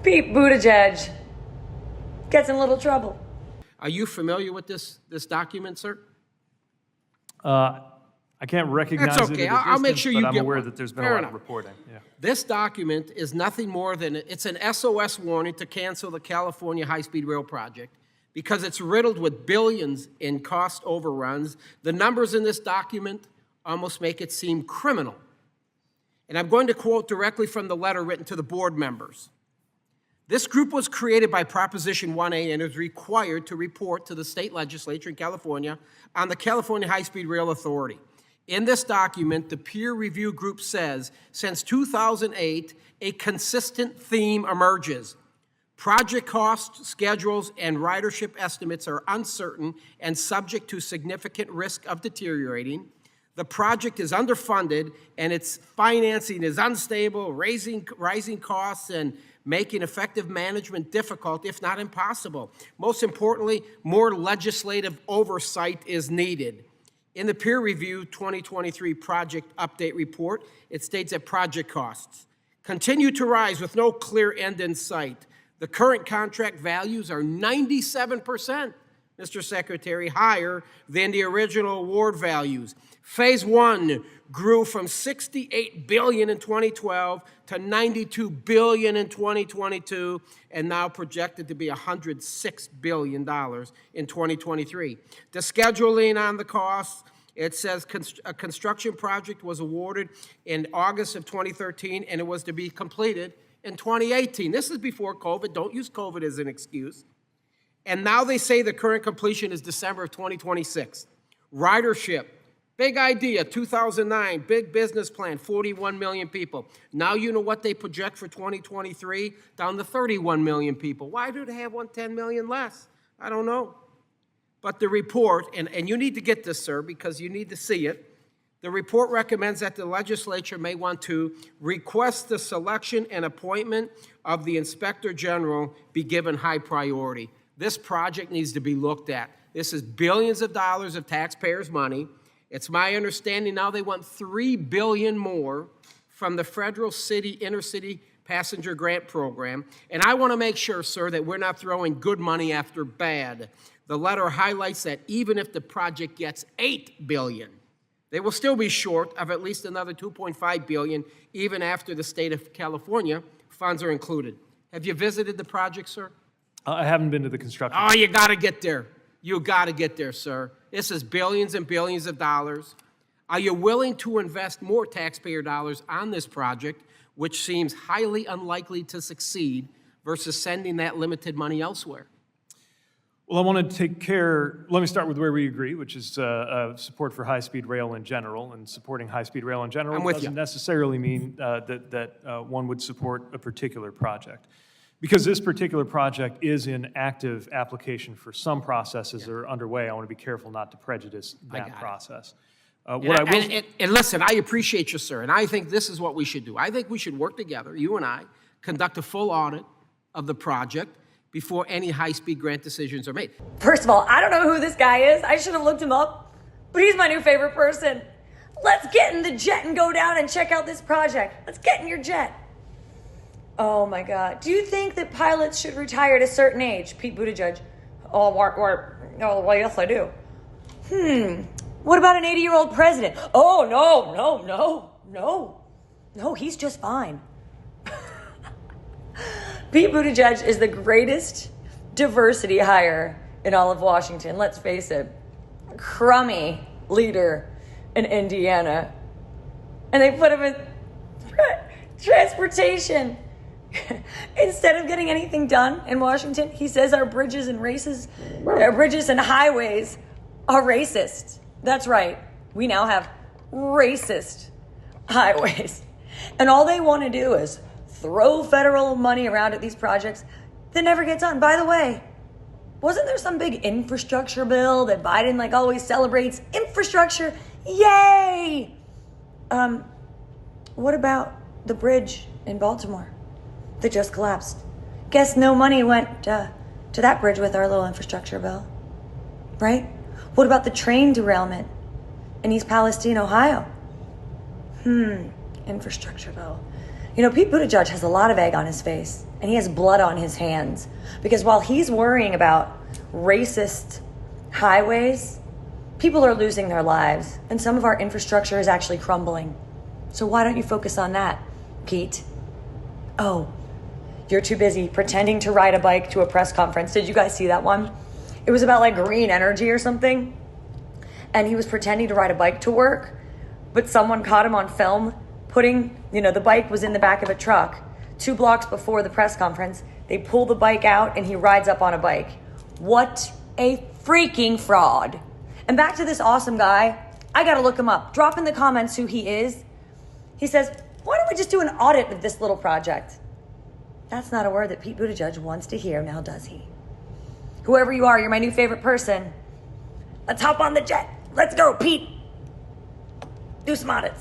Pete Buttigieg gets in a little trouble. Are you familiar with this document, sir? I can't recognize That's okay. it at a I'll make distance, sure but you I'm get aware one. that there's been Fair a lot enough. of reporting. Yeah. This document is nothing more than, it's an SOS warning to cancel the California high-speed rail project because it's riddled with billions in cost overruns. The numbers in this document almost make it seem criminal. And I'm going to quote directly from the letter written to the board members. This group was created by Proposition 1A and is required to report to the state legislature in California on the California High-Speed Rail Authority. In this document, the peer review group says, since 2008, a consistent theme emerges. Project costs, schedules, and ridership estimates are uncertain and subject to significant risk of deteriorating. The project is underfunded and its financing is unstable, rising costs and making effective management difficult, if not impossible. Most importantly, more legislative oversight is needed. In the peer review 2023 project update report, it states that project costs continue to rise with no clear end in sight. The current contract values are 97%, Mr. Secretary, higher than the original award values. Phase 1 grew from $68 billion in 2012 to $92 billion in 2022, and now projected to be $106 billion in 2023. The scheduling on the costs, it says a construction project was awarded in August of 2013, and it was to be completed in 2018. This is before COVID. Don't use COVID as an excuse. And now they say the current completion is December of 2026. Ridership, big idea, 2009, big business plan, 41 million people. Now you know what they project for 2023? Down to 31 million people. Why do they have 10 million less? I don't know. But the report, and you need to get this, sir, because you need to see it. The report recommends that the legislature may want to request the selection and appointment of the Inspector General be given high priority. This project needs to be looked at. This is billions of dollars of taxpayers' money. It's my understanding now they want $3 billion more from the federal intercity passenger grant program. And I want to make sure, sir, that we're not throwing good money after bad. The letter highlights that even if the project gets $8 billion, they will still be short of at least another $2.5 billion, even after the state of California funds are included. Have you visited the project, sir? I haven't been to the construction. Oh, you got to get there. You got to get there, sir. This is billions and billions of dollars. Are you willing to invest more taxpayer dollars on this project, which seems highly unlikely to succeed, versus sending that limited money elsewhere? Well, I want to take care, let me start with where we agree, which is support for high-speed rail in general, and supporting high-speed rail in general doesn't necessarily mean that one would support a particular project. Because this particular project is in active application for some processes that are underway, I want to be careful not to prejudice that process. And listen, I appreciate you, sir, and I think this is what we should do. I think we should work together, you and I, conduct a full audit of the project before any high-speed grant decisions are made. First of all, I don't know who this guy is. I should have looked him up, but he's my new favorite person. Let's get in the jet and go down and check out this project. Let's get in your jet. Oh my God. Do you think that pilots should retire at a certain age? Pete Buttigieg. Oh, well, yes, I do. What about an 80-year-old president? Oh, no, he's just fine. Pete Buttigieg is the greatest diversity hire in all of Washington. Let's face it. Crummy leader in Indiana. And they put him in transportation. Instead of getting anything done in Washington, he says our bridges and highways are racist. That's right. We now have racist highways. And all they want to do is throw federal money around at these projects that never get done. By the way, wasn't there some big infrastructure bill that Biden always celebrates? Infrastructure, yay! What about the bridge in Baltimore that just collapsed? Guess no money went to that bridge with our little infrastructure bill, right? What about the train derailment in East Palestine, Ohio? Infrastructure bill. You know, Pete Buttigieg has a lot of egg on his face, and he has blood on his hands. Because while he's worrying about racist highways, people are losing their lives, and some of our infrastructure is actually crumbling. So why don't you focus on that, Pete? Oh, you're too busy pretending to ride a bike to a press conference. Did you guys see that one? It was about like green energy or something. And he was pretending to ride a bike to work, but someone caught him on film putting, the bike was in the back of a truck 2 blocks before the press conference. They pull the bike out and he rides up on a bike. What a freaking fraud. And back to this awesome guy. I got to look him up. Drop in the comments who he is. He says, why don't we just do an audit of this little project? That's not a word that Pete Buttigieg wants to hear, now does he? Whoever you are, you're my new favorite person. Let's hop on the jet. Let's go, Pete. Do some audits.